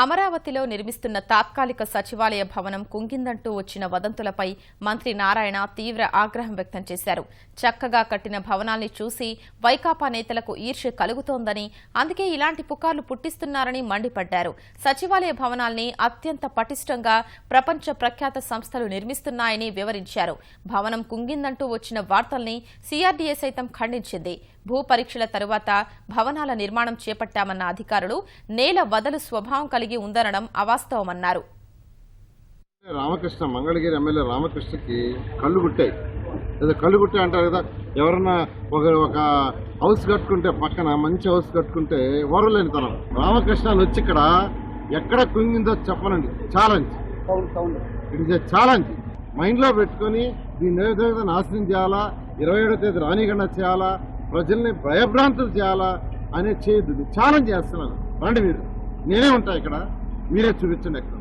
అమరావతిలో నిర్మిస్తున్న తాత్కాలిక సచివాలయ భవనం కుంగిందంటూ వచ్చిన వదంతులపై మంత్రి నారాయణ తీవ్ర ఆగ్రహం వ్యక్తం చేశారు. చక్కగా కట్టిన భవనాల్ని చూసి వైకాపా నేతలకు ఈర్ష్య కలుగుతోందని, అందుకే ఇలాంటి పుకార్లు పుట్టిస్తున్నారని మండిపడ్డారు. సచివాలయ భవనాల్ని అత్యంత పటిష్టంగా ప్రపంచ ప్రఖ్యాత సంస్థలు నిర్మిస్తున్నాయని వివరించారు. భవనం కుంగిందంటూ వచ్చిన వార్తల్ని సిఆర్డీఏ సైతం ఖండించింది. భూ పరీక్షల తరువాత భవనాల నిర్మాణం చేపట్టామన్న అధికారులు నేల వదలు స్వభావం కలిగి ఉందనడం అవాస్తవమన్నారు. రామకృష్ణ మంగళగిరి ఎమ్మెల్యే రామకృష్ణకి కళ్ళు గుట్టాయి. కళ్ళు గుట్టాయి అంటారు కదా, ఎవరన్నా ఒక హౌస్ కట్టుకుంటే పక్కన మంచి హౌస్ కట్టుకుంటే ఓరలేని తనం. రామకృష్ణ వచ్చి ఇక్కడ ఎక్కడ కుంగిందో చెప్పనండి. Challenge, it is a challenge. మైండ్లో పెట్టుకుని దీన్ని ఏ విధంగా నాశనం చేయాలా, 27వ తేదీ రానిగండా చేయాలా, ప్రజల్ని భయభ్రాంతులు చేయాలా అనే చేయదు ఛాలెంజ్ చేస్తున్నాను. రండి, మీరు నేనే ఉంటా ఇక్కడ, మీరే చూపించండి ఎక్కడ.